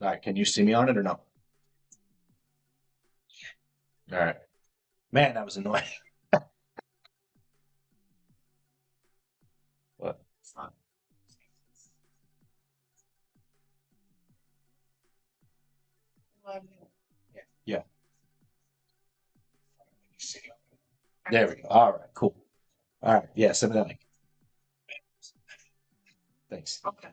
All right, can you see me on it or no? All right. Man, that was annoying. What? Yeah. There we go. All right, cool. All right. Yeah, send me that link. Thanks. Okay.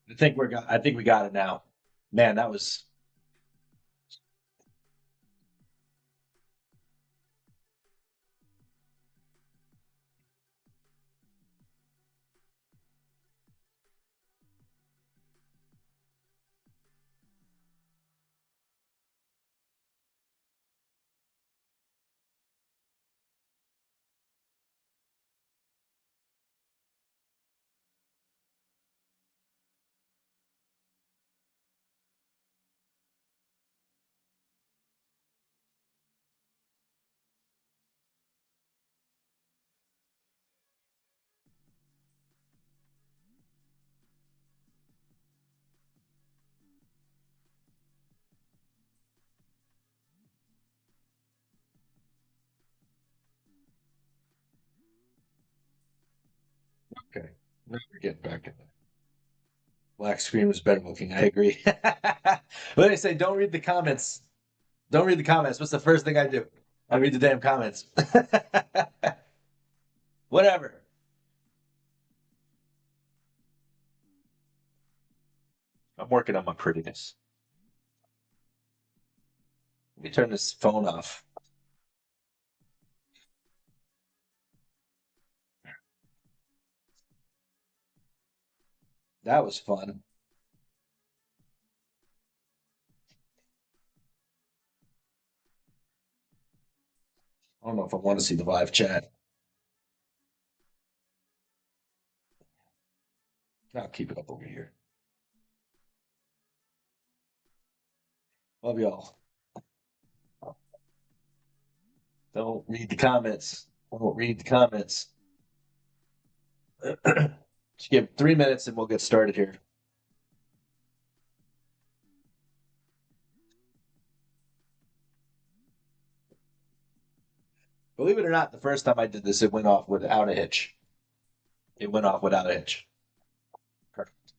I think we got it now. Man, that was okay. Now we're getting back in there. Black screen was better looking. I agree. But they say don't read the comments. Don't read the comments. What's the first thing I do? I read the damn comments. Whatever. I'm working on my prettiness. Let me turn this phone off. That was fun. I don't know if I want to see the live chat. I'll keep it up over here. Love y'all. Don't read the comments. Don't read the comments. Just give 3 minutes and we'll get started here. Believe it or not, the first time I did this, it went off without a hitch. It went off without a hitch. Perfect.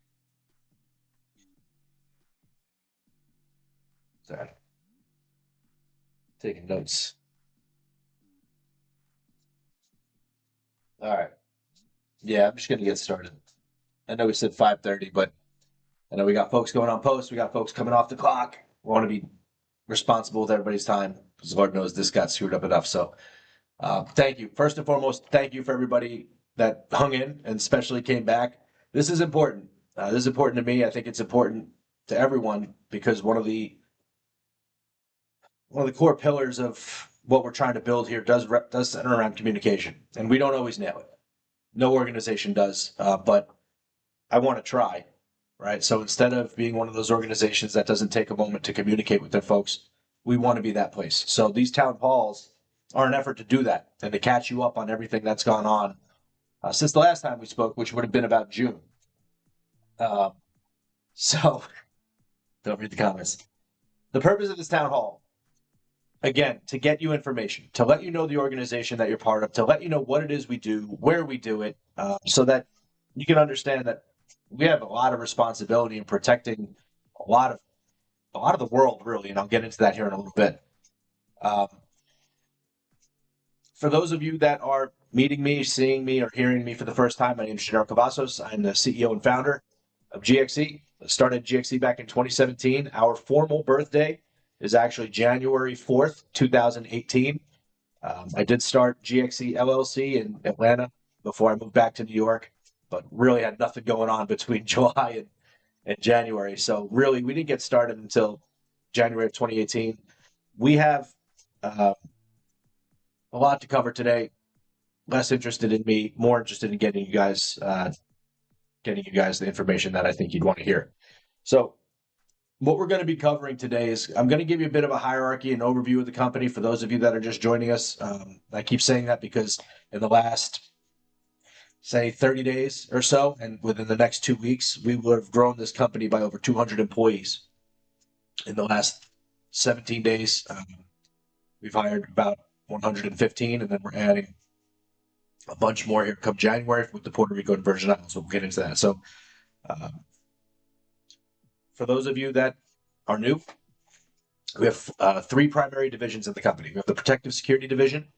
Sorry. Taking notes. All right. Yeah, I'm just gonna get started. I know we said 5:30, but I know we got folks going on post. We got folks coming off the clock. We want to be responsible with everybody's time because Lord knows this got screwed up enough. So thank you. First and foremost, thank you for everybody that hung in and especially came back. This is important. This is important to me. I think it's important to everyone because one of the core pillars of what we're trying to build here does center around communication, and we don't always nail it. No organization does, but I want to try, right? So instead of being one of those organizations that doesn't take a moment to communicate with their folks, we want to be that place. So these town halls are an effort to do that and to catch you up on everything that's gone on since the last time we spoke, which would have been about June. Uh, so don't read the comments. The purpose of this town hall, again, to get you information, to let you know the organization that you're part of, to let you know what it is we do, where we do it, so that you can understand that we have a lot of responsibility in protecting a lot of a lot of the world, really, and I'll get into that here in a little bit. Um, for those of you that are meeting me, seeing me, or hearing me for the first time, my name is Gennaro Cavazos. I'm the CEO and founder of GXC. I started GXC back in 2017. Our formal birthday is actually January 4th, 2018. I did start GXC LLC in Atlanta before I moved back to New York, but really had nothing going on between July and January. So really, we didn't get started until January of 2018. We have a lot to cover today. Less interested in me, more interested in getting you guys the information that I think you'd want to hear. So what we're going to be covering today is I'm going to give you a bit of a hierarchy and overview of the company for those of you that are just joining us. I keep saying that because in the last, say, 30 days or so, and within the next 2 weeks, we will have grown this company by over 200 employees. In the last 17 days, we've hired about 115, and then we're adding a bunch more here come January with the Puerto Rico and Virgin Islands. We'll get into that. So for those of you that are new, we have three primary divisions in the company. We have the Protective Security Division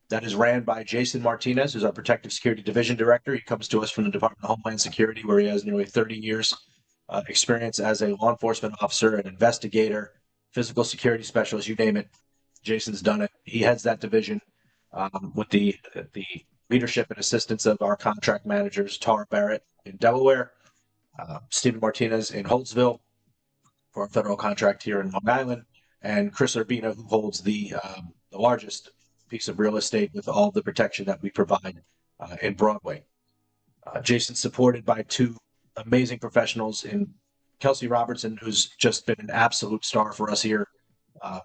that is ran by Jason Martinez, who's our Protective Security Division Director. He comes to us from the Department of Homeland Security, where he has nearly 30 years experience as a law enforcement officer, an investigator, physical security specialist, you name it. Jason's done it. He heads that division with the leadership and assistance of our contract managers, Tara Barrett in Delaware, Stephen Martinez in Holtzville for a federal contract here in Long Island, and Chris Urbina, who holds the largest piece of real estate with all the protection that we provide in Broadway. Jason's supported by two amazing professionals in Kelsey Robertson, who's just been an absolute star for us here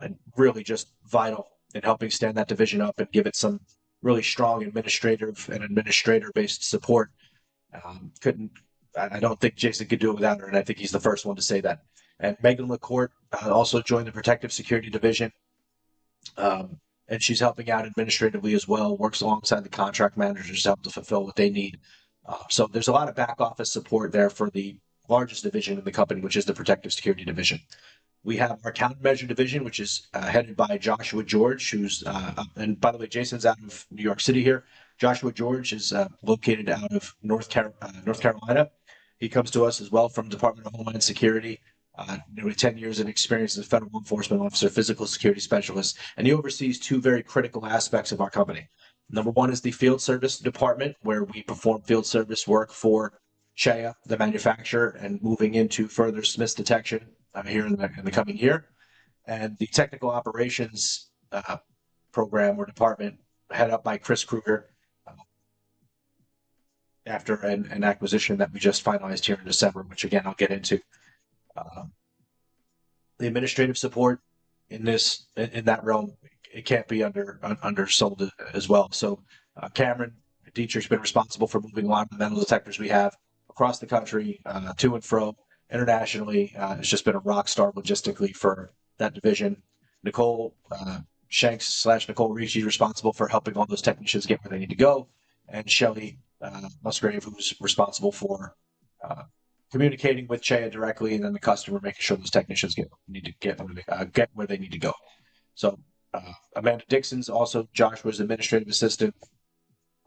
and really just vital in helping stand that division up and give it some really strong administrator-based support. I don't think Jason could do it without her, and I think he's the first one to say that. And Megan LaCourte also joined the Protective Security Division, and she's helping out administratively as well, works alongside the contract managers to help to fulfill what they need. So there's a lot of back office support there for the largest division in the company, which is the Protective Security Division. We have our countermeasure division, which is headed by Joshua George, who's, and by the way, Jason's out of New York City here. Joshua George is located out of North Carolina. He comes to us as well from the Department of Homeland Security, nearly 10 years of experience as a federal enforcement officer, physical security specialist, and he oversees two very critical aspects of our company. Number one is the field service department, where we perform field service work for CHEA, the manufacturer, and moving into further Smiths detection here in the coming year. And the technical operations program or department head up by Chris Kruger after an acquisition that we just finalized here in December, which again, I'll get into. The administrative support in that realm, it can't be undersold as well. So Cameron Dietrich's been responsible for moving a lot of the metal detectors we have across the country, to and fro, internationally. It's just been a rock star logistically for that division. Nicole Shanks / Nicole Ricci responsible for helping all those technicians get where they need to go. And Shelly Musgrave, who's responsible for communicating with CHEA directly, and then the customer, making sure those technicians get where they need to go. So Amanda Dixon's also Joshua's administrative assistant,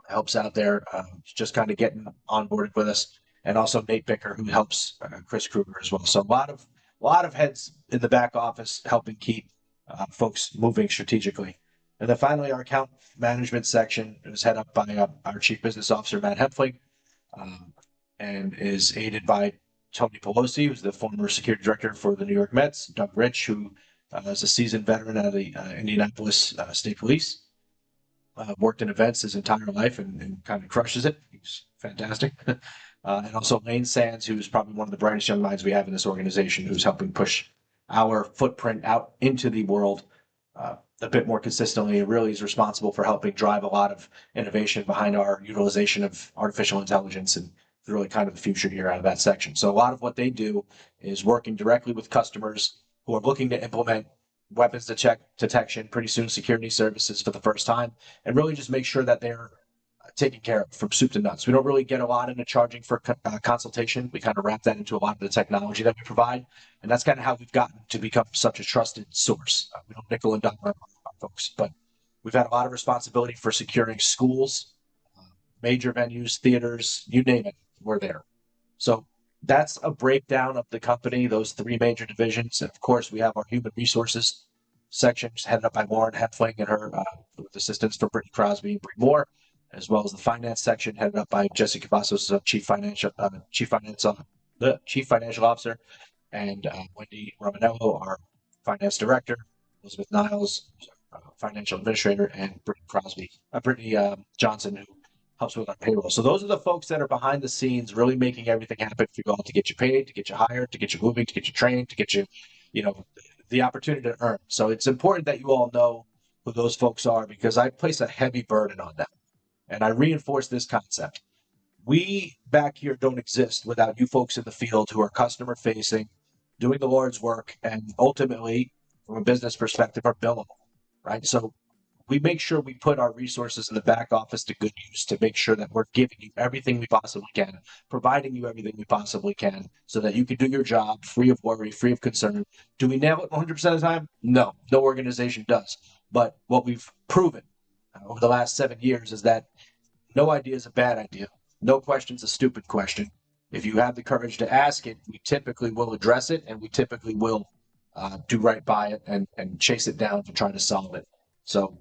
helps out there, just kind of getting onboarded with us, and also Nate Bicker, who helps Chris Kruger as well. So a lot of heads in the back office helping keep folks moving strategically. And then finally, our account management section is headed up by our Chief Business Officer, Matt Hempfling, and is aided by Tony Pelosi, who's the former security director for the New York Mets, Doug Rich, who is a seasoned veteran out of the Indianapolis State Police, worked in events his entire life and kind of crushes it. He's fantastic. And also Lane Sands, who's probably one of the brightest young minds we have in this organization, who's helping push our footprint out into the world a bit more consistently, and really is responsible for helping drive a lot of innovation behind our utilization of artificial intelligence, and really kind of the future here out of that section. So a lot of what they do is working directly with customers who are looking to implement weapons detection, pretty soon security services for the first time, and really just make sure that they're taken care of from soup to nuts. We don't really get a lot into charging for consultation. We kind of wrap that into a lot of the technology that we provide, and that's kind of how we've gotten to become such a trusted source. We don't nickel and dime our folks, but we've had a lot of responsibility for securing schools, major venues, theaters, you name it, we're there. So that's a breakdown of the company, those three major divisions. And of course, we have our human resources section headed up by Lauren Heffling and her with assistance from Brittany Crosby and Bree Moore, as well as the finance section headed up by Jesse Cavazos, chief financial officer, and Wendy Romanello, our finance director, Elizabeth Niles, financial administrator, and Brittany Johnson, who helps with our payroll. So those are the folks that are behind the scenes, really making everything happen for you all to get you paid, to get you hired, to get you moving, to get you trained, to get you, the opportunity to earn. So it's important that you all know who those folks are, because I place a heavy burden on them. And I reinforce this concept. We back here don't exist without you folks in the field who are customer facing, doing the Lord's work, and ultimately, from a business perspective, are billable, right? So we make sure we put our resources in the back office to good use to make sure that we're giving you everything we possibly can, providing you everything we possibly can so that you can do your job free of worry, free of concern. Do we nail it 100% of the time? No organization does. But what we've proven over the last 7 years is that no idea is a bad idea. No question's a stupid question. If you have the courage to ask it, we typically will address it, and we typically will do right by it and chase it down to try to solve it. So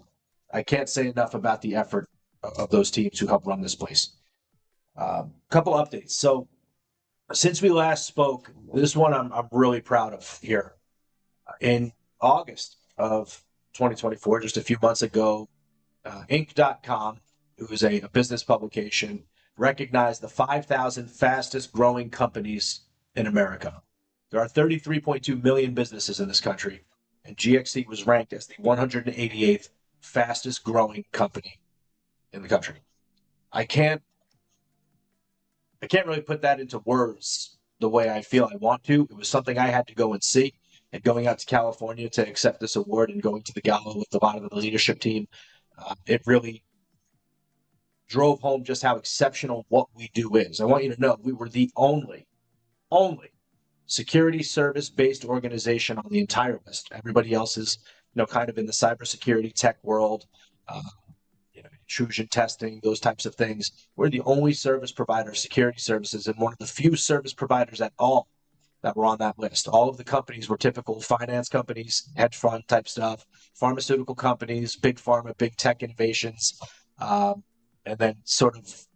I can't say enough about the effort of those teams who help run this place. Couple updates. So since we last spoke, this one I'm really proud of here. In August of 2024, just a few months ago, Inc.com, who is a business publication, recognized the 5,000 fastest growing companies in America. There are 33.2 million businesses in this country, and GXC was ranked as the 188th fastest growing company in the country. I can't really put that into words the way I feel I want to. It was something I had to go and see. And going out to California to accept this award and going to the gala with a lot of the leadership team, it really drove home just how exceptional what we do is. I want you to know we were the only security service-based organization on the entire list. Everybody else is, kind of in the cybersecurity tech world, intrusion testing, those types of things. We're the only service provider of security services and one of the few service providers at all that were on that list. All of the companies were typical finance companies, hedge fund type stuff, pharmaceutical companies, big pharma, big tech innovations, and then sort of,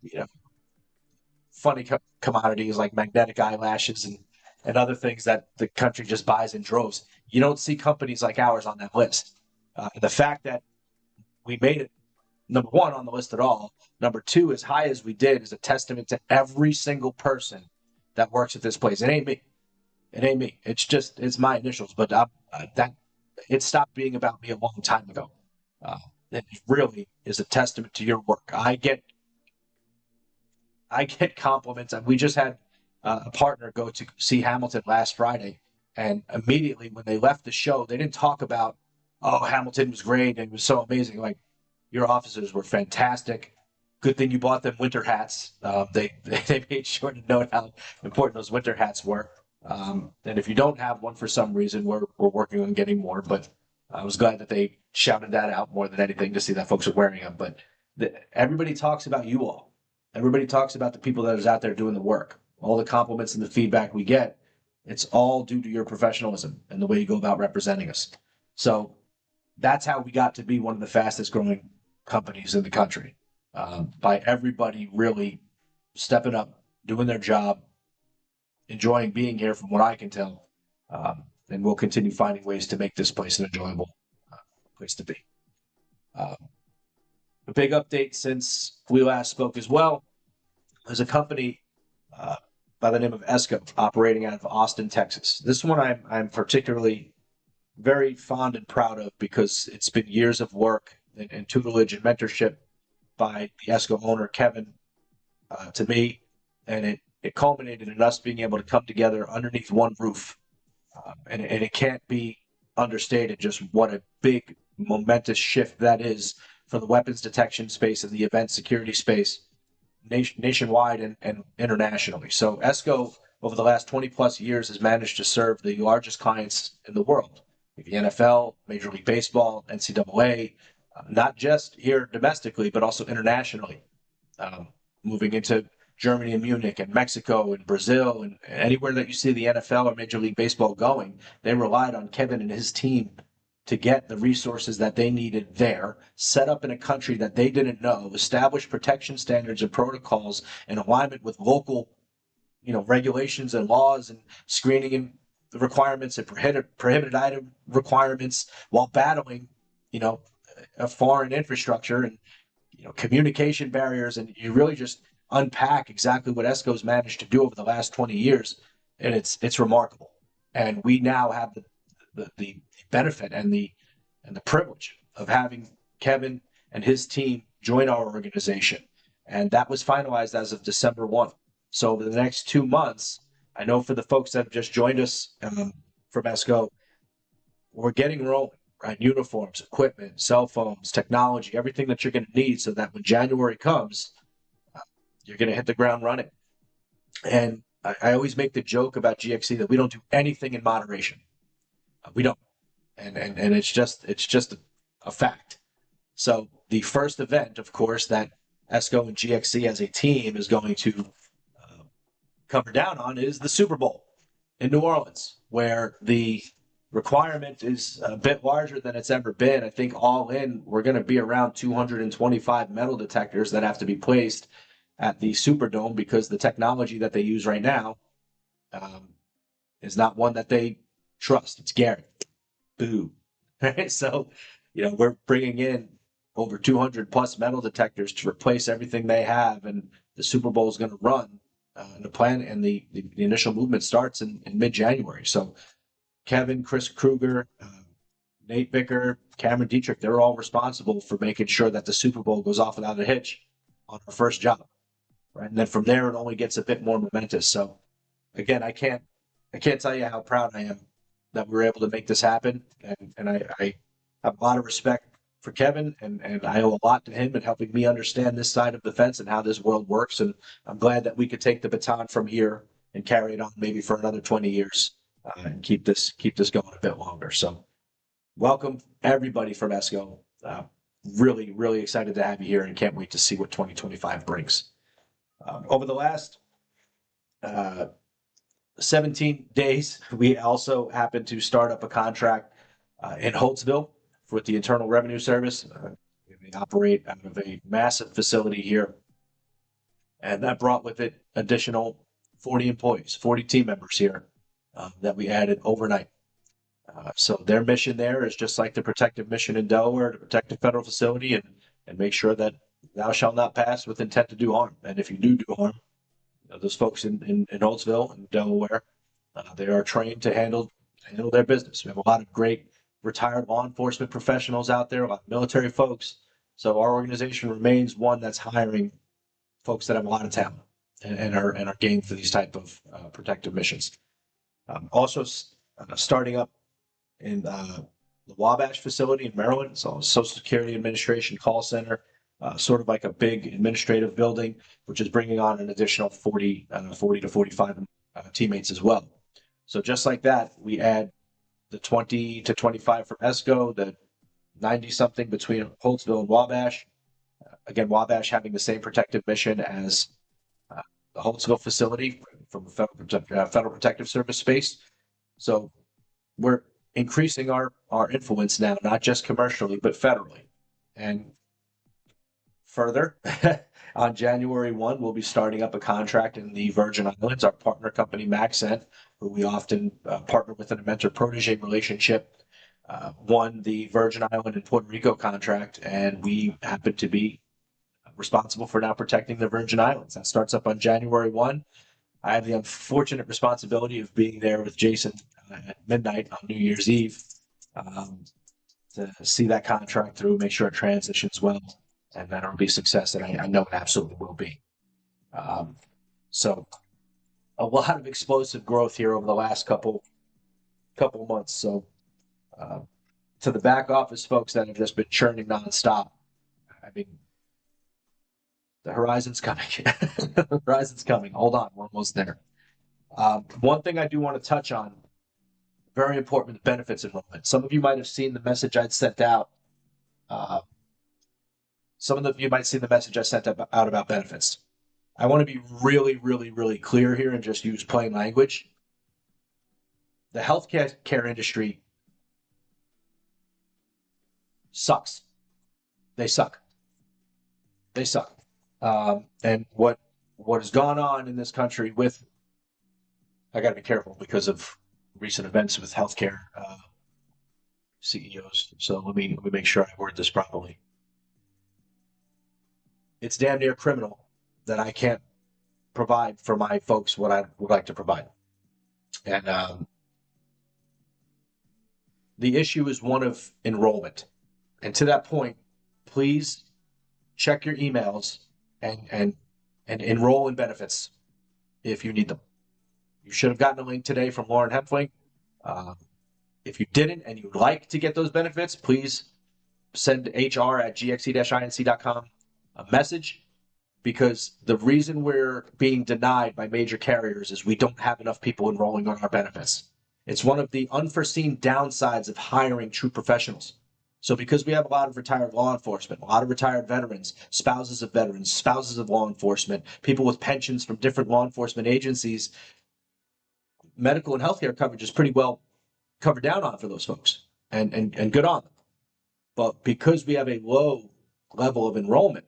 funny commodities like magnetic eyelashes and other things that the country just buys in droves. You don't see companies like ours on that list. And the fact that we made it number one on the list at all, number two, as high as we did, is a testament to every single person that works at this place. It ain't me. It's my initials, but that it stopped being about me a long time ago. It really is a testament to your work. I get compliments. We just had a partner go to see Hamilton last Friday, and immediately when they left the show, they didn't talk about, oh, Hamilton was great and it was so amazing. Like, your officers were fantastic. Good thing you bought them winter hats. They made sure to note how important those winter hats were. And if you don't have one for some reason, we're working on getting more. But I was glad that they shouted that out more than anything to see that folks are wearing them. But everybody talks about you all. Everybody talks about the people that is out there doing the work. All the compliments and the feedback we get, it's all due to your professionalism and the way you go about representing us. So that's how we got to be one of the fastest growing companies in the country, by everybody really stepping up, doing their job, enjoying being here from what I can tell. And we'll continue finding ways to make this place an enjoyable place to be. A big update since we last spoke as well. There's a company by the name of ESCO operating out of Austin, Texas. This one I'm particularly very fond and proud of because it's been years of work and tutelage and mentorship by the ESCO owner, Kevin, to me. And it culminated in us being able to come together underneath one roof. And it can't be understated just what a big, momentous shift that is for the weapons detection space and the event security space nationwide and internationally. So ESCO, over the last 20 plus years, has managed to serve the largest clients in the world. The NFL, Major League Baseball, NCAA, not just here domestically, but also internationally. Moving into Germany and Munich and Mexico and Brazil and anywhere that you see the NFL or Major League Baseball going, they relied on Kevin and his team to get the resources that they needed there, set up in a country that they didn't know, establish protection standards and protocols in alignment with local, regulations and laws and screening and requirements and prohibited item requirements while battling, a foreign infrastructure and, communication barriers. And you really just unpack exactly what ESCO's managed to do over the last 20 years. And it's remarkable. And we now have the benefit and the privilege of having Kevin and his team join our organization. And that was finalized as of December 1. So over the next 2 months, I know for the folks that have just joined us from ESCO, we're getting rolling, right? Uniforms, equipment, cell phones, technology, everything that you're going to need so that when January comes, you're going to hit the ground running. And I always make the joke about GXC that we don't do anything in moderation. We don't. And it's just a fact. So the first event, of course, that ESCO and GXC as a team is going to cover down on is the Super Bowl in New Orleans, where the requirement is a bit larger than it's ever been. I think all in, we're going to be around 225 metal detectors that have to be placed at the Superdome because the technology that they use right now is not one that they trust. It's Gary. Boo. Right? So, we're bringing in over 200 plus metal detectors to replace everything they have, and the Super Bowl is going to run. The plan and the initial movement starts in mid-January. So Kevin, Chris Kruger, Nate Bicker, Cameron Dietrich, they're all responsible for making sure that the Super Bowl goes off without a hitch on our first job. Right? And then from there, it only gets a bit more momentous. So again, I can't tell you how proud I am that we were able to make this happen. And I have a lot of respect for Kevin, and I owe a lot to him in helping me understand this side of the fence and how this world works. And I'm glad that we could take the baton from here and carry it on maybe for another 20 years and keep this going a bit longer. So welcome everybody from ESCO. Really, really excited to have you here and can't wait to see what 2025 brings. Over the last 17 days, we also happened to start up a contract in Holtzville with the Internal Revenue Service. They operate out of a massive facility here. And that brought with it additional 40 employees, 40 team members here that we added overnight. So their mission there is just like the protective mission in Delaware, to protect the federal facility and make sure that thou shalt not pass with intent to do harm. And if you do harm, those folks in Holtzville and Delaware, they are trained to handle their business. We have a lot of great retired law enforcement professionals out there, a lot of military folks. So our organization remains one that's hiring folks that have a lot of talent and are game for these type of protective missions. Also starting up in the Wabash facility in Maryland, so Social Security Administration call center, sort of like a big administrative building, which is bringing on an additional 40 to 45 teammates as well. So just like that, we add the 20 to 25 from ESCO, the 90-something between Holtzville and Wabash. Again, Wabash having the same protective mission as the Holtzville facility from Federal Protective Service space. So we're increasing our influence now, not just commercially, but federally. And further, on January 1, we'll be starting up a contract in the Virgin Islands. Our partner company, Maxent, who we often partner with in a mentor-protege relationship, won the Virgin Island and Puerto Rico contract, and we happen to be responsible for now protecting the Virgin Islands. That starts up on January 1. I have the unfortunate responsibility of being there with Jason at midnight on New Year's Eve to see that contract through, make sure it transitions well, and that it'll be a success, and I know it absolutely will be. So a lot of explosive growth here over the last couple months. So to the back office folks that have just been churning nonstop, I mean, the horizon's coming. The horizon's coming. Hold on, we're almost there. One thing I do want to touch on, very important, benefits enrollment. Some of you might have seen the message I'd sent out. Some of you might see the message I sent out about benefits. I want to be really, really, really clear here and just use plain language. The healthcare industry sucks. They suck. They suck. And what has gone on in this country with, I got to be careful because of recent events with healthcare CEOs. So let me make sure I word this properly. It's damn near criminal that I can't provide for my folks what I would like to provide. And the issue is one of enrollment. And to that point, please check your emails and enroll in benefits if you need them. You should have gotten a link today from Lauren Hempfling. If you didn't and you'd like to get those benefits, please send hr@gxc-inc.com a message, because the reason we're being denied by major carriers is we don't have enough people enrolling on our benefits. It's one of the unforeseen downsides of hiring true professionals. So because we have a lot of retired law enforcement, a lot of retired veterans, spouses of veterans, spouses of law enforcement, people with pensions from different law enforcement agencies, medical and healthcare coverage is pretty well covered down on for those folks, and good on them. But because we have a low level of enrollment,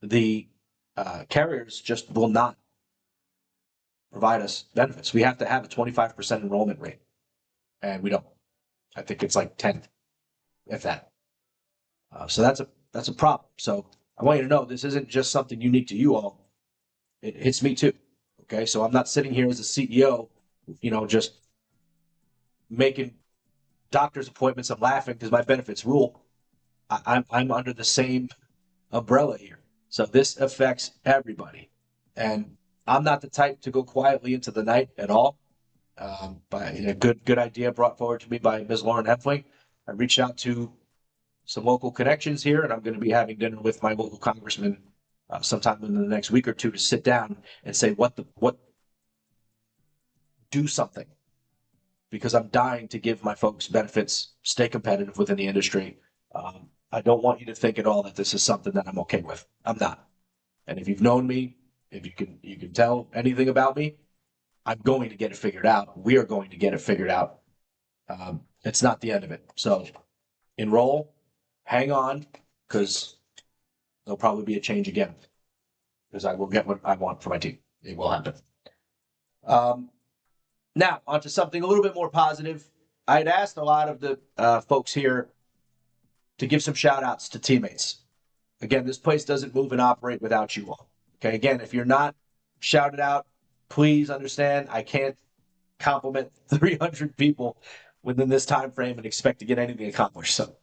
the carriers just will not provide us benefits. We have to have a 25% enrollment rate, and we don't. I think it's like 10, if that. So that's a problem. So I want you to know this isn't just something unique to you all. It hits me too. Okay, so I'm not sitting here as a CEO, just making doctor's appointments. I'm laughing because my benefits rule. I'm under the same umbrella here. So this affects everybody. And I'm not the type to go quietly into the night at all. By a good idea brought forward to me by Ms. Lauren Hempfling. I reached out to some local connections here, and I'm going to be having dinner with my local congressman sometime in the next week or two to sit down and say do something, because I'm dying to give my folks benefits, stay competitive within the industry. I don't want you to think at all that this is something that I'm okay with. I'm not. And if you've known me, if you can tell anything about me, I'm going to get it figured out. We are going to get it figured out. It's not the end of it. So enroll, hang on, because there'll probably be a change again, because I will get what I want for my team. It will happen. Now, onto something a little bit more positive. I had asked a lot of the folks here to give some shout outs to teammates. Again, this place doesn't move and operate without you all. Okay, again, if you're not shouted out, please understand I can't compliment 300 people within this time frame and expect to get anything accomplished. So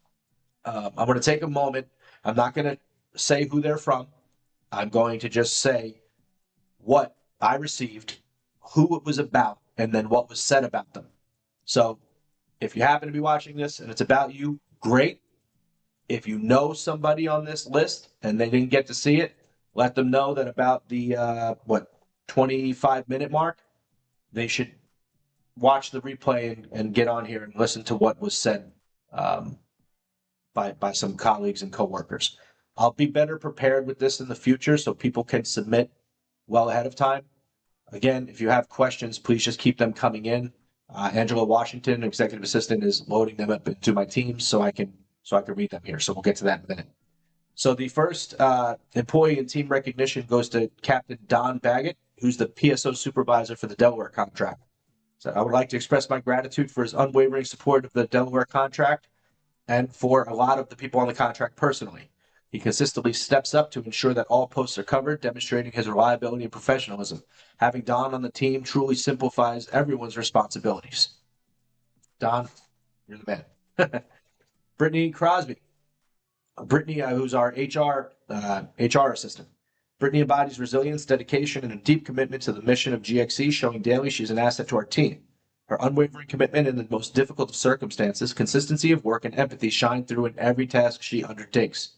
I'm going to take a moment. I'm not going to say who they're from. I'm going to just say what I received, who it was about, and then what was said about them. So if you happen to be watching this and it's about you, great. If you know somebody on this list and they didn't get to see it, let them know that about the 25-minute mark, they should watch the replay and get on here and listen to what was said by some colleagues and coworkers. I'll be better prepared with this in the future so people can submit well ahead of time. Again, if you have questions, please just keep them coming in. Angela Washington, executive assistant, is loading them up into my Teams so I can read them here. So we'll get to that in a minute. So the first employee and team recognition goes to Captain Don Baggett, who's the PSO supervisor for the Delaware contract. So I would like to express my gratitude for his unwavering support of the Delaware contract and for a lot of the people on the contract personally. He consistently steps up to ensure that all posts are covered, demonstrating his reliability and professionalism. Having Don on the team truly simplifies everyone's responsibilities. Don, you're the man. Brittany Crosby. Brittany, who's our HR assistant. Brittany embodies resilience, dedication, and a deep commitment to the mission of GXC, showing daily she's an asset to our team. Her unwavering commitment in the most difficult of circumstances, consistency of work, and empathy shine through in every task she undertakes.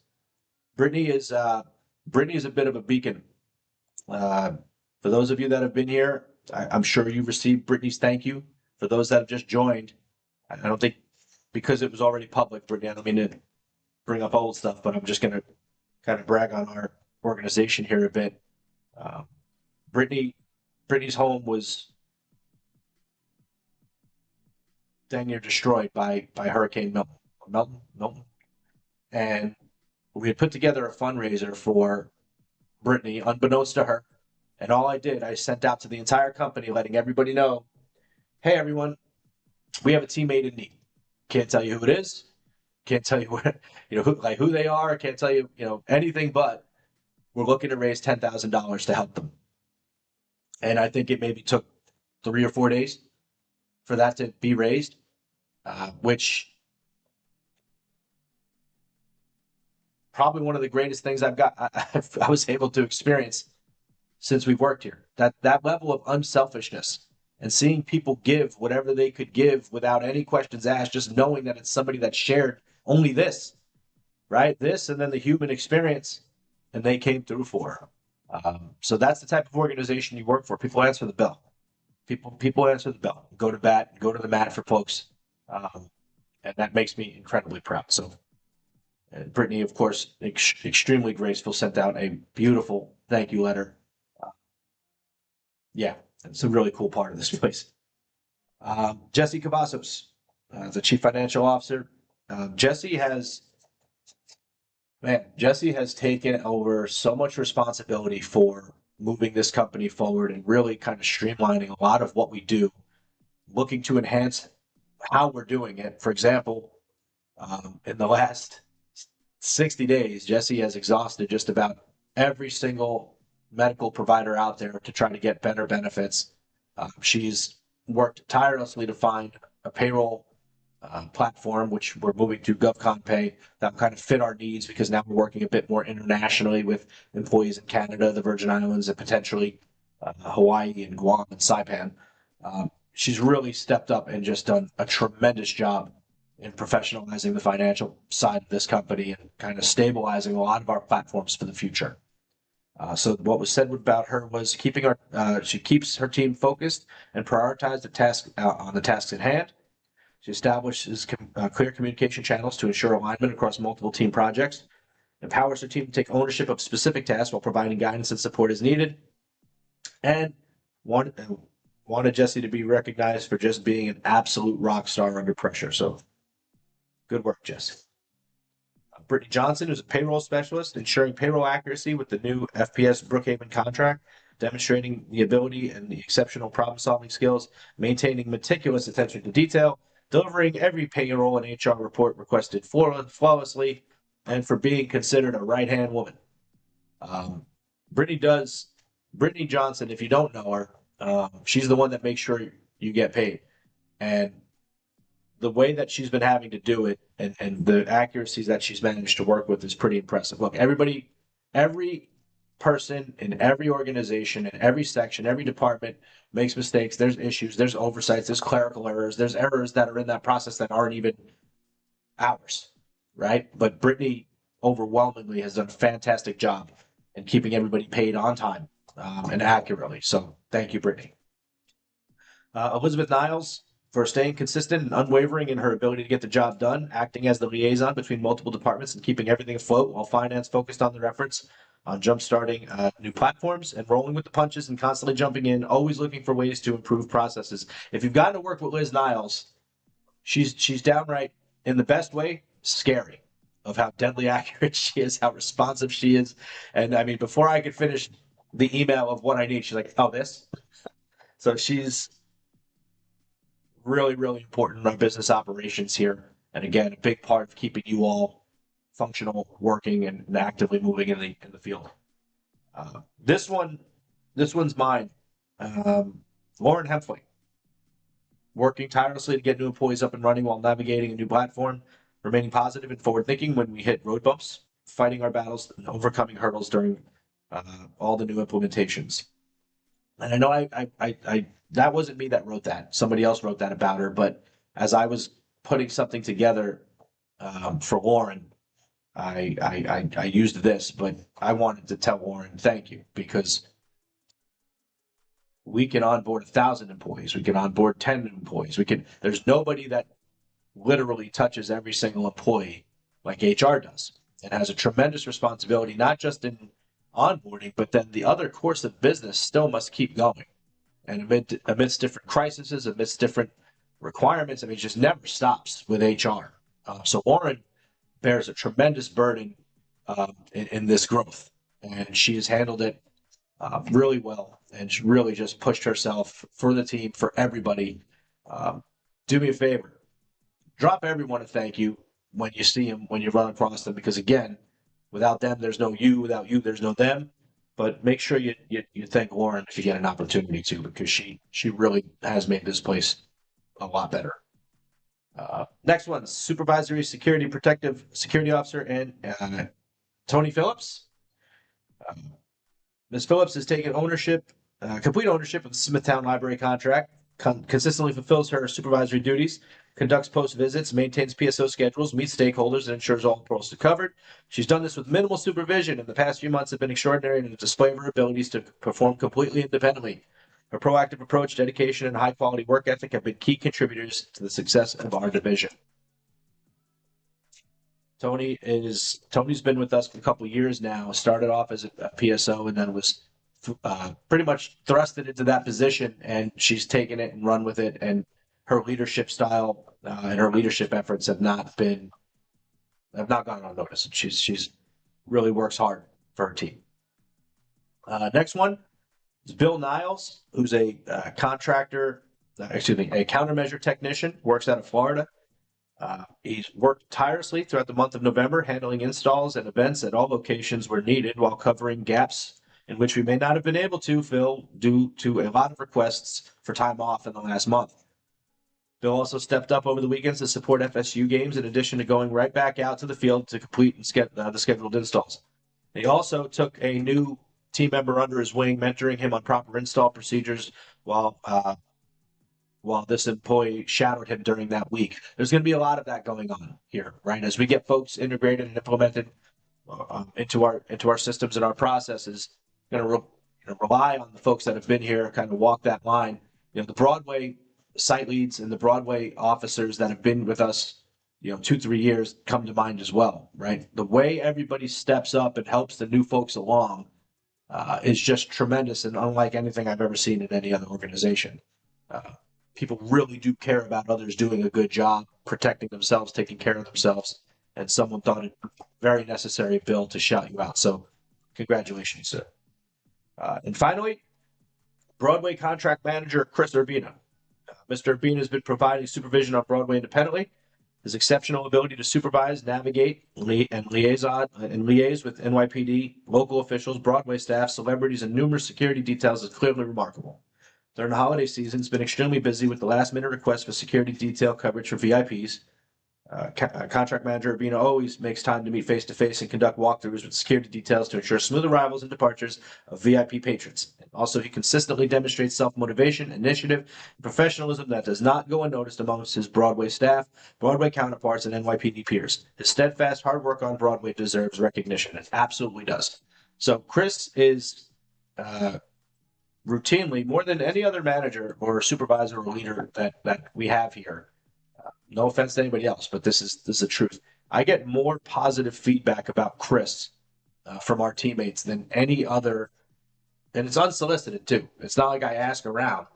Brittany is a bit of a beacon. For those of you that have been here, I'm sure you've received Brittany's thank you. For those that have just joined, I don't think, because it was already public, Brittany, I don't mean to bring up old stuff, but I'm just going to kind of brag on our organization here a bit. Uh, Brittany's home was dang near destroyed by Hurricane Milton, and we had put together a fundraiser for Brittany, unbeknownst to her. And all I sent out to the entire company, letting everybody know, hey everyone, we have a teammate in need. Can't tell you who it is. Can't tell you what, who they are. Can't tell you, anything. But we're looking to raise $10,000 to help them. And I think it maybe took 3 or 4 days for that to be raised, which probably one of the greatest things I was able to experience since we've worked here. That level of unselfishness and seeing people give whatever they could give without any questions asked, just knowing that it's somebody that shared only this, right? This and then the human experience, and they came through for. So that's the type of organization you work for. People answer the bell. People answer the bell. Go to bat. Go to the mat for folks, and that makes me incredibly proud. So, Brittany, of course, extremely graceful, sent out a beautiful thank you letter. Yeah, it's a really cool part of this place. Jesse Cavazos, the Chief Financial Officer. Jesse has taken over so much responsibility for moving this company forward and really kind of streamlining a lot of what we do, looking to enhance how we're doing it. For example, in the last 60 days, Jesse has exhausted just about every single medical provider out there to try to get better benefits. She's worked tirelessly to find a payroll platform, which we're moving to GovCon Pay, that kind of fit our needs, because now we're working a bit more internationally with employees in Canada, the Virgin Islands, and potentially Hawaii and Guam and Saipan. She's really stepped up and just done a tremendous job in professionalizing the financial side of this company and kind of stabilizing a lot of our platforms for the future. So what was said about her was she keeps her team focused and prioritizes on the tasks at hand. She establishes clear communication channels to ensure alignment across multiple team projects, empowers her team to take ownership of specific tasks while providing guidance and support as needed, and wanted Jesse to be recognized for just being an absolute rock star under pressure. So good work, Jesse. Brittany Johnson is a payroll specialist, ensuring payroll accuracy with the new FPS Brookhaven contract, demonstrating the ability and the exceptional problem-solving skills, maintaining meticulous attention to detail, delivering every payroll and HR report requested flawlessly, and for being considered a right-hand woman. Brittany Johnson, if you don't know her, she's the one that makes sure you get paid. And the way that she's been having to do it and the accuracies that she's managed to work with is pretty impressive. Look, every person in every organization, in every section, every department makes mistakes. There's issues, there's oversights, there's clerical errors, there's errors that are in that process that aren't even ours, right? But Brittany overwhelmingly has done a fantastic job in keeping everybody paid on time and accurately. So thank you, Brittany. Elizabeth Niles, for staying consistent and unwavering in her ability to get the job done, acting as the liaison between multiple departments and keeping everything afloat while finance focused on their efforts on jump-starting new platforms and rolling with the punches and constantly jumping in, always looking for ways to improve processes. If you've gotten to work with Liz Niles, she's downright, in the best way, scary of how deadly accurate she is, how responsive she is. And I mean, before I could finish the email of what I need, she's like, oh, this? So she's really, really important in our business operations here. And again, a big part of keeping you all functional, working, and actively moving in the field. This one's mine. Lauren Hempfling, working tirelessly to get new employees up and running while navigating a new platform, remaining positive and forward-thinking when we hit road bumps, fighting our battles and overcoming hurdles during all the new implementations. And I know I that wasn't me that wrote that. Somebody else wrote that about her. But as I was putting something together for Lauren, I used this. But I wanted to tell Lauren thank you, because we can onboard 1,000 employees. We can onboard 10 employees. There's nobody that literally touches every single employee like HR does, and has a tremendous responsibility, not just in onboarding, but then the other course of business still must keep going. And amidst different crises, amidst different requirements, I mean, it just never stops with HR. So Lauren bears a tremendous burden in this growth, and she has handled it really well, and she really just pushed herself for the team, for everybody. Do me a favor, drop everyone a thank you when you see them, when you run across them, because again, without them, there's no you. Without you, there's no them. But make sure you thank Lauren if you get an opportunity to, because she really has made this place a lot better. Next one, supervisory security protective security officer, and Tony Phillips. Ms. Phillips has taken ownership, complete ownership of the Smithtown Library contract, consistently fulfills her supervisory duties, conducts post visits, maintains PSO schedules, meets stakeholders, and ensures all approvals are covered. She's done this with minimal supervision, and the past few months have been extraordinary in the display of her abilities to perform completely independently. Her proactive approach, dedication, and high-quality work ethic have been key contributors to the success of our division. Tony's been with us for a couple of years now. Started off as a PSO and then was pretty much thrusted into that position, and she's taken it and run with it. And her leadership style and her leadership efforts have not gone unnoticed. She's really works hard for her team. Next one is Bill Niles, who's a contractor, a countermeasure technician, works out of Florida. He's worked tirelessly throughout the month of November, handling installs and events at all locations where needed, while covering gaps in which we may not have been able to fill due to a lot of requests for time off in the last month. Bill also stepped up over the weekends to support FSU games, in addition to going right back out to the field to complete the scheduled installs. He also took a new team member under his wing, mentoring him on proper install procedures while this employee shadowed him during that week. There's going to be a lot of that going on here, right? As we get folks integrated and implemented into our systems and our processes, going to rely on the folks that have been here, kind of walk that line. You know, the Broadway site leads and the Broadway officers that have been with us, 2-3 years come to mind as well, right? The way everybody steps up and helps the new folks along is just tremendous and unlike anything I've ever seen in any other organization. People really do care about others doing a good job, protecting themselves, taking care of themselves, and someone thought it very necessary, Bill, to shout you out. So congratulations, sir. And finally, Broadway contract manager Chris Urbina. Mr. Urbina has been providing supervision on Broadway independently. His exceptional ability to supervise, navigate, and liaise with NYPD, local officials, Broadway staff, celebrities, and numerous security details is clearly remarkable. During the holiday season, it's been extremely busy with the last-minute requests for security detail coverage for VIPs. Contract manager Urbina always makes time to meet face-to-face and conduct walkthroughs with security details to ensure smooth arrivals and departures of VIP patrons. Also, he consistently demonstrates self-motivation, initiative, and professionalism that does not go unnoticed amongst his Broadway staff, Broadway counterparts, and NYPD peers. His steadfast hard work on Broadway deserves recognition. It absolutely does. So Chris is routinely, more than any other manager or supervisor or leader that we have here, no offense to anybody else, but this is the truth. I get more positive feedback about Chris from our teammates than any other, and it's unsolicited too. It's not like I ask around.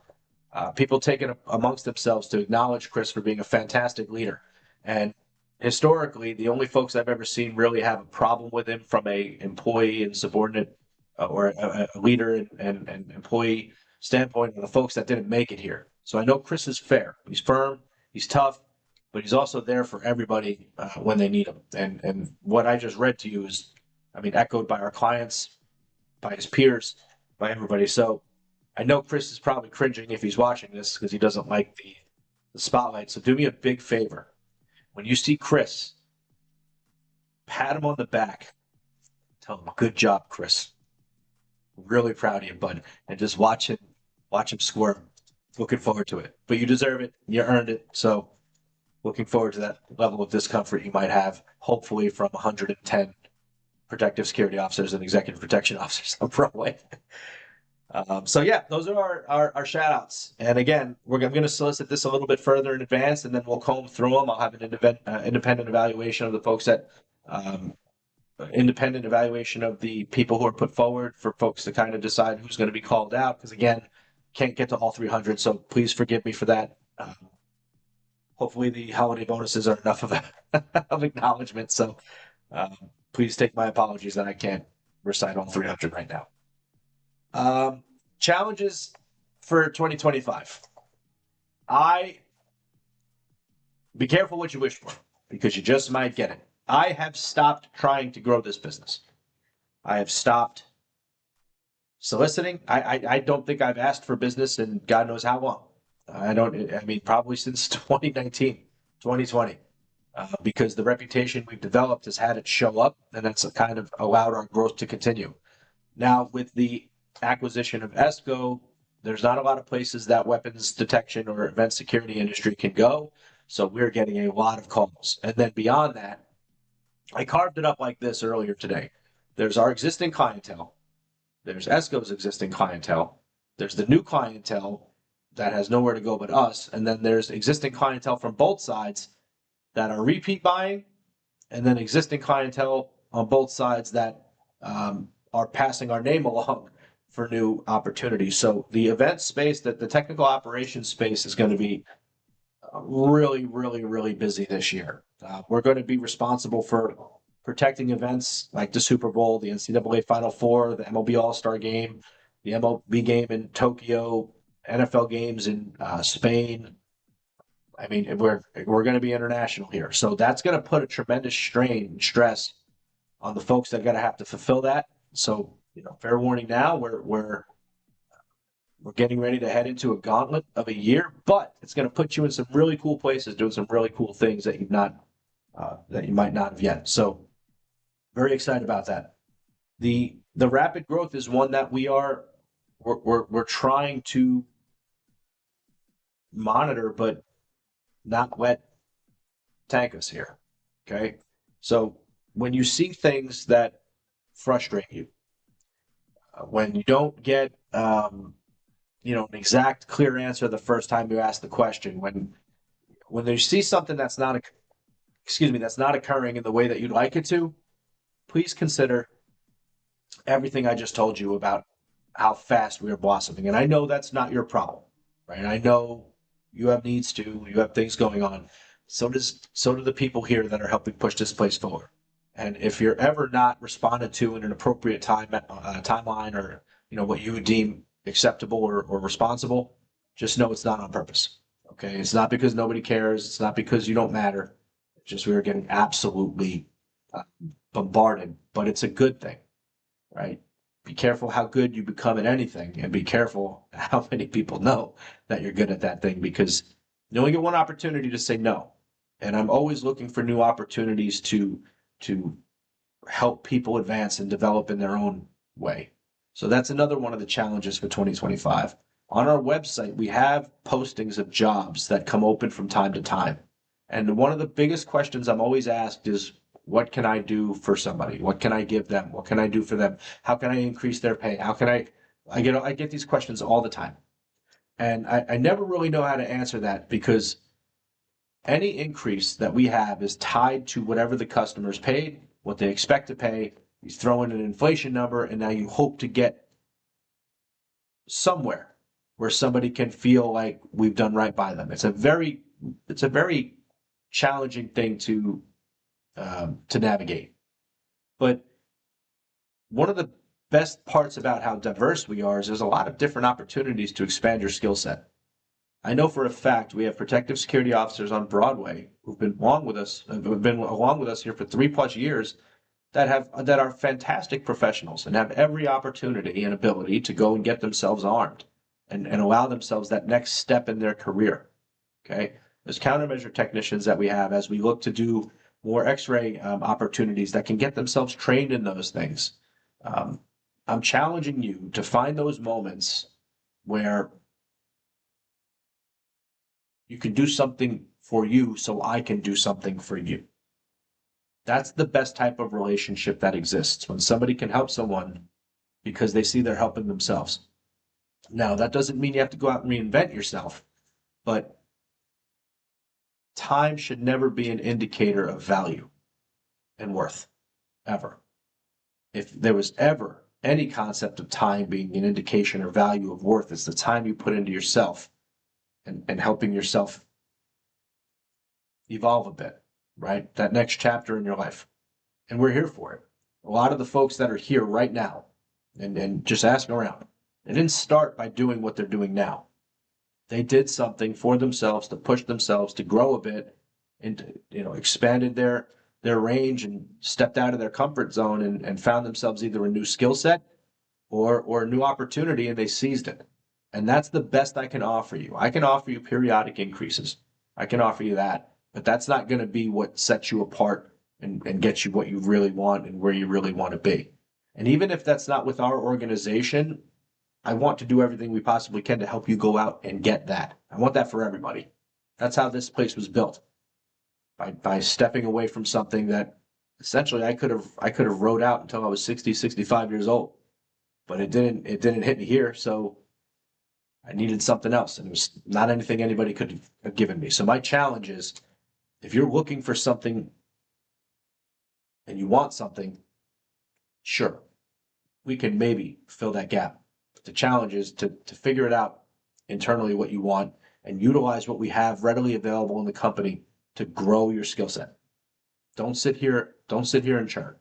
People take it amongst themselves to acknowledge Chris for being a fantastic leader. And historically, the only folks I've ever seen really have a problem with him from a employee and subordinate or a leader and employee standpoint are the folks that didn't make it here. So I know Chris is fair. He's firm. He's tough. But he's also there for everybody when they need him. And what I just read to you is, echoed by our clients, by his peers, by everybody. So I know Chris is probably cringing if he's watching this because he doesn't like the spotlight. So do me a big favor. When you see Chris, pat him on the back. Tell him, good job, Chris. Really proud of you, bud. And just watch him squirm. Looking forward to it. But you deserve it. You earned it. So looking forward to that level of discomfort you might have, hopefully from 110 protective security officers and executive protection officers on Broadway. So yeah, those are our shout outs. And again, I'm going to solicit this a little bit further in advance, and then we'll comb through them. I'll have an independent evaluation of the folks that independent evaluation of the people who are put forward for folks to kind of decide who's going to be called out. Because again, can't get to all 300, so please forgive me for that. Hopefully the holiday bonuses are enough of of acknowledgement. So please take my apologies that I can't recite all 300 right now. Challenges for 2025. Be careful what you wish for, because you just might get it. I have stopped trying to grow this business. I have stopped soliciting. I don't think I've asked for business in God knows how long. I mean, probably since 2019, 2020, because the reputation we've developed has had it show up, and that's kind of allowed our growth to continue. Now, with the acquisition of ESCO, there's not a lot of places that weapons detection or event security industry can go. So we're getting a lot of calls. And then beyond that, I carved it up like this earlier today. There's our existing clientele. There's ESCO's existing clientele. There's the new clientele that has nowhere to go but us. And then there's existing clientele from both sides that are repeat buying, and then existing clientele on both sides that are passing our name along for new opportunities. So the event space, that the technical operations space, is going to be really, really, really busy this year. We're going to be responsible for protecting events like the Super Bowl, the NCAA Final Four, the MLB All-Star Game, the MLB game in Tokyo, NFL games in Spain. I mean, we're going to be international here. So that's going to put a tremendous strain and stress on the folks that are going to have to fulfill that. So, fair warning now, we're getting ready to head into a gauntlet of a year, but it's going to put you in some really cool places, doing some really cool things that you might not have yet. So, very excited about that. The rapid growth is one that we're trying to monitor, but not let tank us here. Okay, so when you see things that frustrate you, when you don't get an exact clear answer the first time you ask the question, when you see something that's not occurring in the way that you'd like it to, please consider everything I just told you about how fast we are blossoming. And I know that's not your problem, right? I know you have needs too, you have things going on. So do the people here that are helping push this place forward. And if you're ever not responded to in an appropriate timeline, or what you would deem acceptable or responsible, just know it's not on purpose. Okay, it's not because nobody cares. It's not because you don't matter. It's just we are getting absolutely bombarded, but it's a good thing, right? Be careful how good you become at anything, and be careful how many people know that you're good at that thing, because you only get one opportunity to say no. And I'm always looking for new opportunities to help people advance and develop in their own way. So that's another one of the challenges for 2025. On our website, we have postings of jobs that come open from time to time. And one of the biggest questions I'm always asked is, what can I do for somebody? What can I give them? What can I do for them? How can I increase their pay? How can I get these questions all the time. And I never really know how to answer that, because any increase that we have is tied to whatever the customer's paid, what they expect to pay. You throw in an inflation number, and now you hope to get somewhere where somebody can feel like we've done right by them. It's a very challenging thing to navigate. But one of the best parts about how diverse we are is there's a lot of different opportunities to expand your skill set. I know for a fact we have protective security officers on Broadway who've been along with us here for 3+ years, that are fantastic professionals and have every opportunity and ability to go and get themselves armed and allow themselves that next step in their career. Okay, there's countermeasure technicians that we have as we look to do more X-ray opportunities that can get themselves trained in those things. I'm challenging you to find those moments where you can do something for you so I can do something for you. That's the best type of relationship that exists, when somebody can help someone because they see they're helping themselves. Now, that doesn't mean you have to go out and reinvent yourself, but time should never be an indicator of value and worth, ever. if there was ever any concept of time being an indication or value of worth, it's the time you put into yourself and helping yourself evolve a bit, right? That next chapter in your life. And we're here for it. A lot of the folks that are here right now, and just asking around, they didn't start by doing what they're doing now. They did something for themselves to push themselves to grow a bit and, expanded their range and stepped out of their comfort zone and found themselves either a new skill set or a new opportunity, and they seized it. And that's the best I can offer you. I can offer you periodic increases. I can offer you that, but that's not going to be what sets you apart and gets you what you really want and where you really want to be. And even if that's not with our organization, I want to do everything we possibly can to help you go out and get that. I want that for everybody. That's how this place was built. By stepping away from something that essentially I could have rode out until I was 60, 65 years old. But it didn't hit me here, so I needed something else, and it was not anything anybody could have given me. So my challenge is, if you're looking for something and you want something, sure, we can maybe fill that gap. But the challenge is to figure it out internally what you want and utilize what we have readily available in the company to grow your skill set. Don't sit here and churn.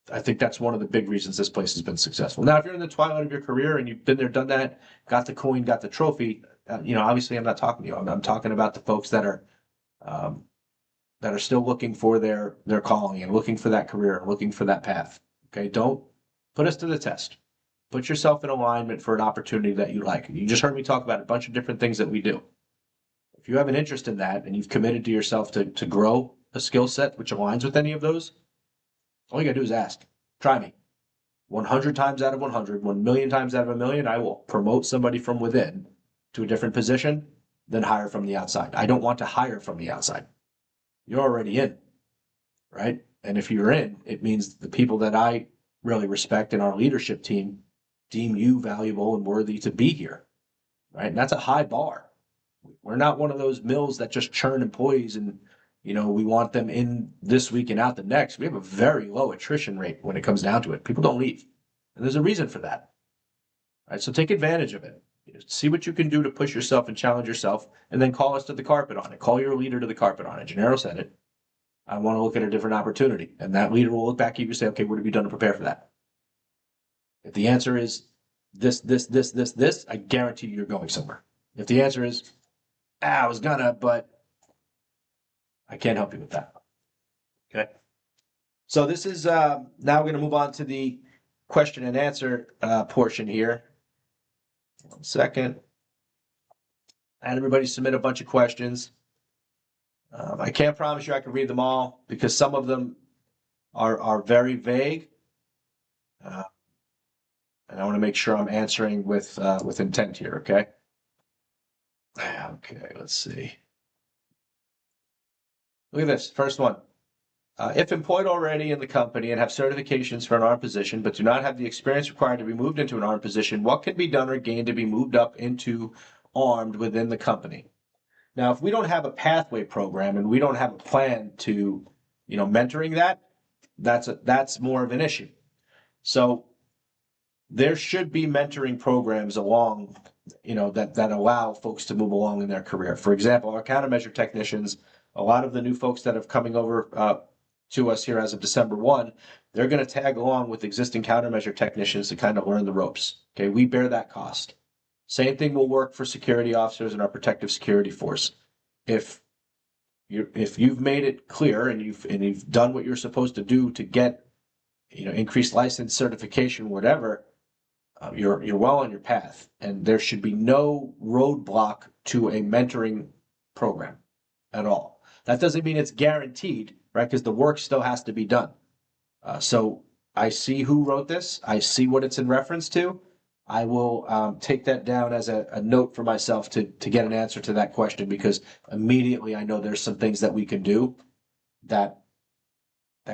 I think that's one of the big reasons this place has been successful. Now, if you're in the twilight of your career and you've been there, done that, got the coin, got the trophy, obviously I'm not talking to you. I'm talking about the folks that are still looking for their calling and looking for that career, looking for that path. Okay, don't put us to the test. Put yourself in alignment for an opportunity that you like. You just heard me talk about a bunch of different things that we do. If you have an interest in that and you've committed to yourself to grow a skill set which aligns with any of those, all you gotta do is ask. Try me. 100 times out of 100, 1 million times out of a million, I will promote somebody from within to a different position than hire from the outside. I don't want to hire from the outside. You're already in, right? And if you're in, it means the people that I really respect in our leadership team deem you valuable and worthy to be here, right? And that's a high bar. We're not one of those mills that just churn employees and we want them in this week and out the next. We have a very low attrition rate when it comes down to it. People don't leave. And there's a reason for that. All right, so take advantage of it. See what you can do to push yourself and challenge yourself, and then call us to the carpet on it. Call your leader to the carpet on it. Gennaro said it. I want to look at a different opportunity. And that leader will look back at you and say, okay, what have you done to prepare for that? If the answer is this, I guarantee you're going somewhere. If the answer is, I was gonna, but I can't help you with that. Okay. So this is now we're going to move on to the question and answer portion here. 1 second. I had everybody submit a bunch of questions. I can't promise you I can read them all because some of them are very vague. And I want to make sure I'm answering with intent here, okay? Okay, let's see. Look at this, first one. If employed already in the company and have certifications for an armed position, but do not have the experience required to be moved into an armed position, what can be done or gained to be moved up into armed within the company? Now, if we don't have a pathway program and we don't have a plan to, mentoring that's more of an issue. So there should be mentoring programs along, that allow folks to move along in their career. For example, our countermeasure technicians, a lot of the new folks that are coming over to us here as of December 1, they're going to tag along with existing countermeasure technicians to kind of learn the ropes. Okay, we bear that cost. Same thing will work for security officers in our protective security force. If you've made it clear and you've done what you're supposed to do to get increased license, certification, whatever, you're well on your path, and there should be no roadblock to a mentoring program at all. That doesn't mean it's guaranteed, right? Because the work still has to be done. So I see who wrote this. I see what it's in reference to. I will take that down as a note for myself to get an answer to that question, because immediately I know there's some things that we can do that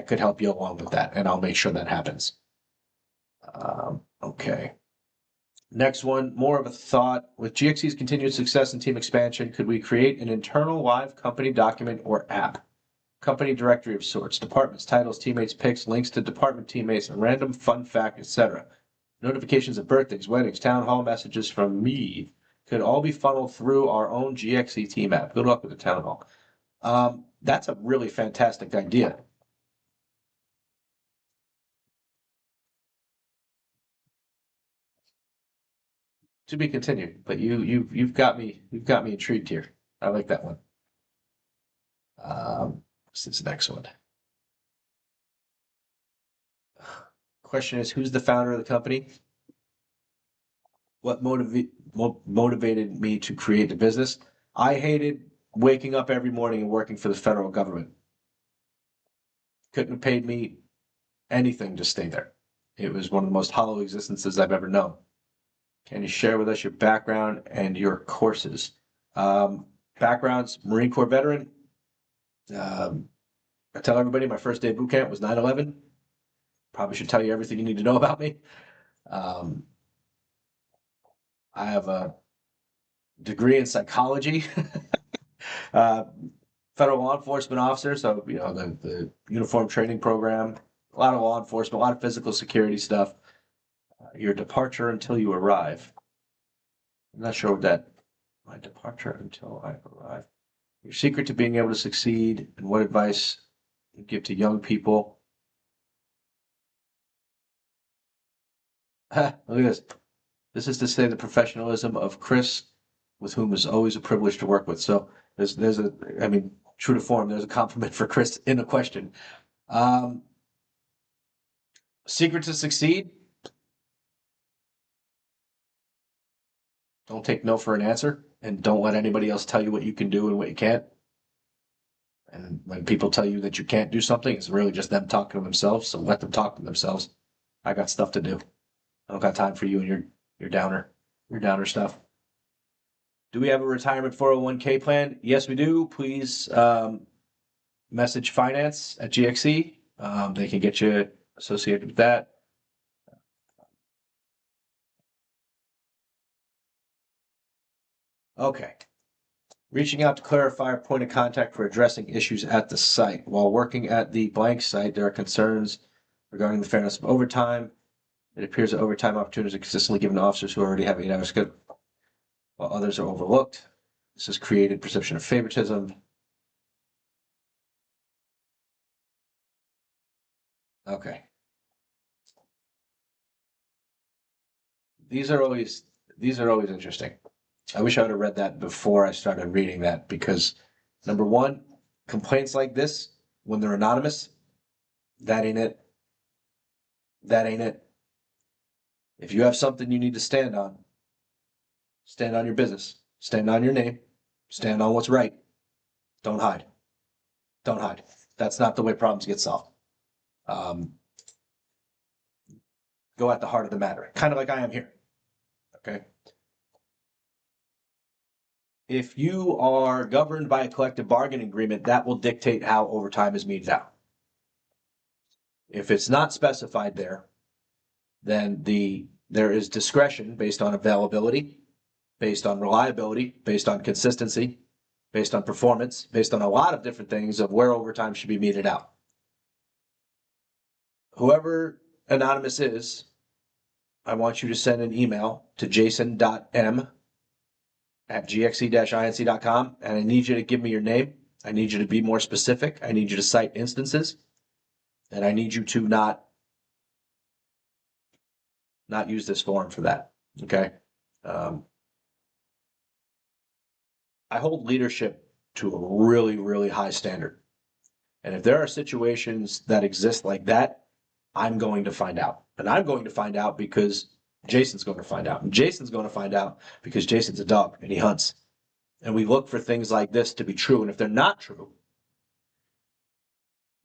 could help you along with that, and I'll make sure that happens. Okay. Next one, more of a thought. With GXC's continued success and team expansion, could we create an internal live company document or app? company directory of sorts, departments, titles, teammates, pics, links to department teammates, a random fun fact, etc. Notifications of birthdays, weddings, town hall messages from me could all be funneled through our own GXC team app. Good luck with the town hall. That's a really fantastic idea. To be continued, but you've got me intrigued here. I like that one. What's this next one? Question is, who's the founder of the company? What motivated me to create the business? I hated waking up every morning and working for the federal government. Couldn't have paid me anything to stay there. It was one of the most hollow existences I've ever known. Can you share with us your background and your courses? Background's Marine Corps veteran. I tell everybody my first day of boot camp was 9/11. Probably should tell you everything you need to know about me. I have a degree in psychology, federal law enforcement officer, so you know the uniform training program, a lot of law enforcement, a lot of physical security stuff. Your departure until you arrive. I'm not sure what that. My departure until I arrive. Your secret to being able to succeed, and what advice you give to young people. Look at this. This is to say the professionalism of Chris, with whom is always a privilege to work with. So there's a, I mean, true to form, there's a compliment for Chris in the question. Secret to succeed. Don't take no for an answer, and don't let anybody else tell you what you can do and what you can't. And when people tell you that you can't do something, it's really just them talking to themselves. So let them talk to themselves. I got stuff to do. I don't got time for you and your downer stuff. Do we have a retirement 401k plan? Yes, we do. Please message finance at GXC. They can get you associated with that. Okay. Reaching out to clarify our point of contact for addressing issues at the site. While working at the blank site, there are concerns regarding the fairness of overtime. It appears that overtime opportunities are consistently given to officers who already have 8 hours schedule, while others are overlooked. This has created perception of favoritism. Okay. These are always interesting. I wish I would have read that before I started reading that, because number one, complaints like this, when they're anonymous, that ain't it. That ain't it. If you have something you need to stand on your business, stand on your name, stand on what's right. Don't hide. Don't hide. That's not the way problems get solved. Go at the heart of the matter, kind of like I am here. Okay. If you are governed by a collective bargaining agreement, that will dictate how overtime is meted out. If it's not specified there, then there is discretion based on availability, based on reliability, based on consistency, based on performance, based on a lot of different things of where overtime should be meted out. Whoever anonymous is, I want you to send an email to jason.m@gxc-inc.com, and I need you to give me your name. I need you to be more specific. I need you to cite instances, and I need you to not use this forum for that. Okay. I hold leadership to a really, really high standard. And if there are situations that exist like that, I'm going to find out. And I'm going to find out because Jason's going to find out. And Jason's going to find out because Jason's a dog and he hunts. And we look for things like this to be true. And if they're not true,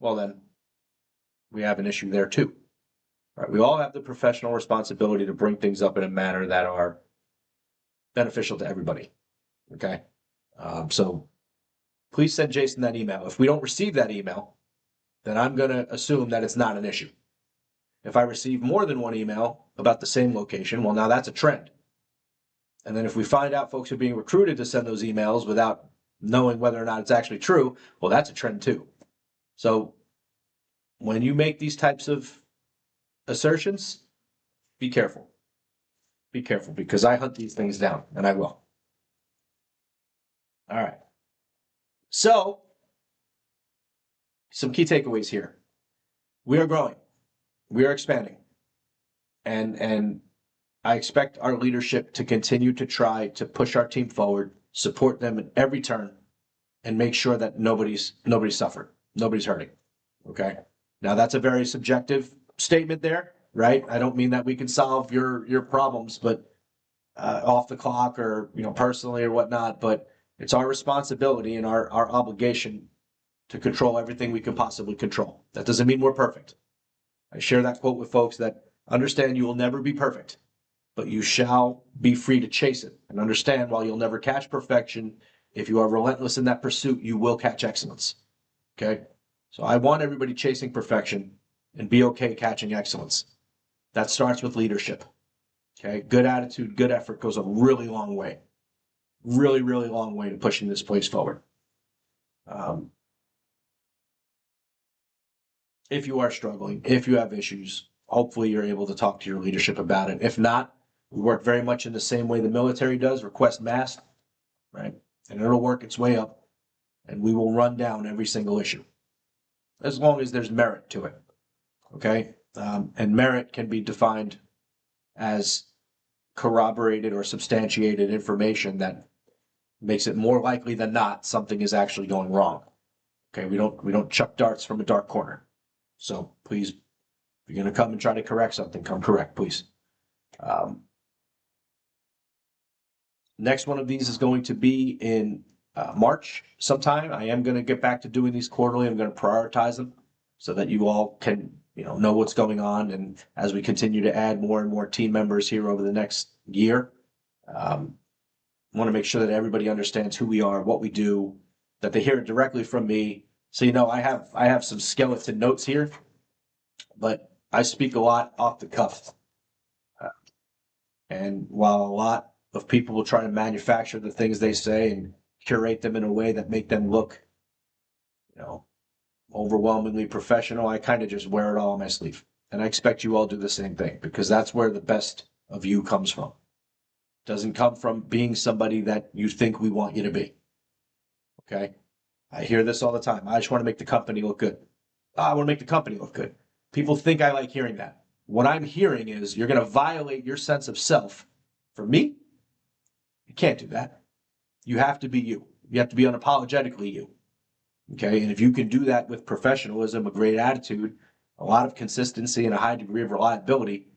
well, then we have an issue there too. Right? We all have the professional responsibility to bring things up in a manner that are beneficial to everybody. Okay. So please send Jason that email. If we don't receive that email, then I'm going to assume that it's not an issue. If I receive more than one email about the same location, well, now that's a trend. And then if we find out folks are being recruited to send those emails without knowing whether or not it's actually true, well, that's a trend too. So when you make these types of assertions, be careful. Be careful, because I hunt these things down, and I will. All right. So, some key takeaways here. We are growing. We are expanding. And I expect our leadership to continue to try to push our team forward, support them in every turn, and make sure that nobody's suffered. Nobody's hurting. Okay? Now, that's a very subjective statement there, right? I don't mean that we can solve your problems, but off the clock, or personally or whatnot, but it's our responsibility and our obligation to control everything we can possibly control. That doesn't mean we're perfect. I share that quote with folks that understand you will never be perfect, but you shall be free to chase it, and understand while you'll never catch perfection, if you are relentless in that pursuit, you will catch excellence. Okay? So I want everybody chasing perfection, and be okay catching excellence. That starts with leadership. Okay, good attitude, good effort goes a really long way. Really, really long way to pushing this place forward. If you are struggling, if you have issues, hopefully you're able to talk to your leadership about it. If not, we work very much in the same way the military does, request mass, right? And it'll work its way up, and we will run down every single issue, as long as there's merit to it. Okay? And merit can be defined as corroborated or substantiated information that makes it more likely than not something is actually going wrong. Okay, we don't chuck darts from a dark corner. So please, if you're going to come and try to correct something, come correct, please. Next one of these is going to be in March sometime. I am going to get back to doing these quarterly. I'm going to prioritize them so that you all can know what's going on. And as we continue to add more and more team members here over the next year, I want to make sure that everybody understands who we are, what we do, that they hear it directly from me. So I have some skeleton notes here, but I speak a lot off the cuff. And while a lot of people will try to manufacture the things they say and curate them in a way that make them look, overwhelmingly professional, I kind of just wear it all on my sleeve. And I expect you all do the same thing, because that's where the best of you comes from. It doesn't come from being somebody that you think we want you to be. Okay? I hear this all the time. I just want to make the company look good. I want to make the company look good. People think I like hearing that. What I'm hearing is you're going to violate your sense of self for me. You can't do that. You have to be you. You have to be unapologetically you. Okay, and if you can do that with professionalism, a great attitude, a lot of consistency, and a high degree of reliability,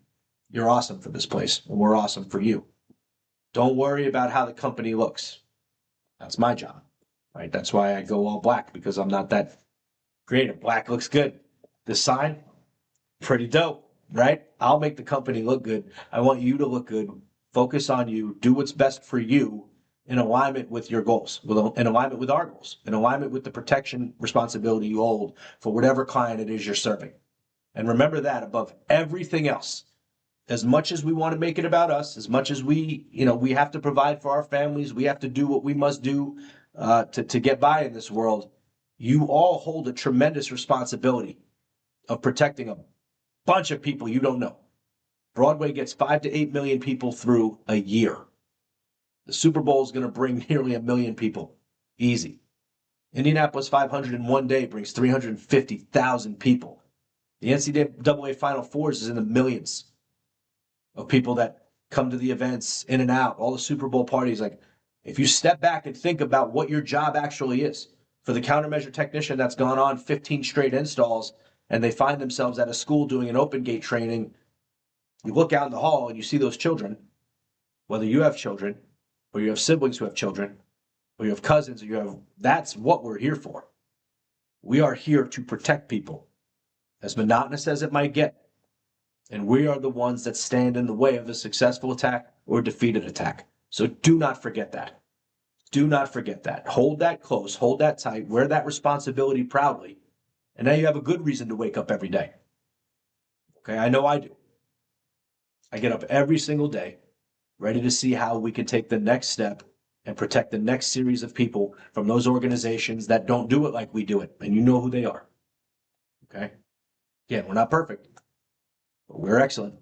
you're awesome for this place, and we're awesome for you. Don't worry about how the company looks. That's my job, right? That's why I go all black, because I'm not that creative. Black looks good. This sign, pretty dope, right? I'll make the company look good. I want you to look good. Focus on you. Do what's best for you, in alignment with your goals, in alignment with our goals, in alignment with the protection responsibility you hold for whatever client it is you're serving. And remember that above everything else. As much as we want to make it about us, as much as we have to provide for our families, we have to do what we must do to get by in this world, you all hold a tremendous responsibility of protecting a bunch of people you don't know. Broadway gets 5 to 8 million people through a year. The Super Bowl is going to bring nearly 1 million people. Easy. Indianapolis 500 in one day brings 350,000 people. The NCAA Final Fours is in the millions of people that come to the events, in and out, all the Super Bowl parties. Like, if you step back and think about what your job actually is, for the countermeasure technician that's gone on 15 straight installs and they find themselves at a school doing an open gate training, you look out in the hall and you see those children, whether you have children, or you have siblings who have children, or you have cousins, that's what we're here for. We are here to protect people, as monotonous as it might get. And we are the ones that stand in the way of a successful attack or defeated attack. So do not forget that. Do not forget that. Hold that close, hold that tight, wear that responsibility proudly. And now you have a good reason to wake up every day. Okay, I know I do. I get up every single day ready to see how we can take the next step and protect the next series of people from those organizations that don't do it like we do it. And you know who they are. Okay. Again, we're not perfect, but we're excellent.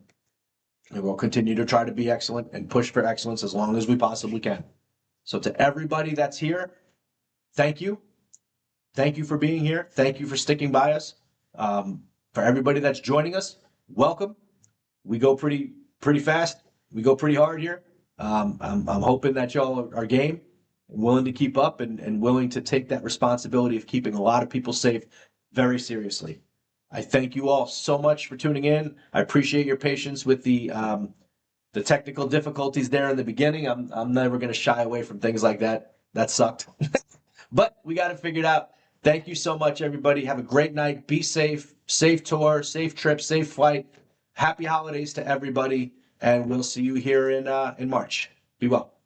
And we'll continue to try to be excellent and push for excellence as long as we possibly can. So to everybody that's here, thank you. Thank you for being here. Thank you for sticking by us. For everybody that's joining us, welcome. We go pretty fast. We go pretty hard here. I'm hoping that y'all are game and willing to keep up and willing to take that responsibility of keeping a lot of people safe very seriously. I thank you all so much for tuning in. I appreciate your patience with the technical difficulties there in the beginning. I'm never going to shy away from things like that. That sucked. But we got it figured out. Thank you so much, everybody. Have a great night. Be safe. Safe tour, safe trip, safe flight. Happy holidays to everybody. And we'll see you here in March. Be well.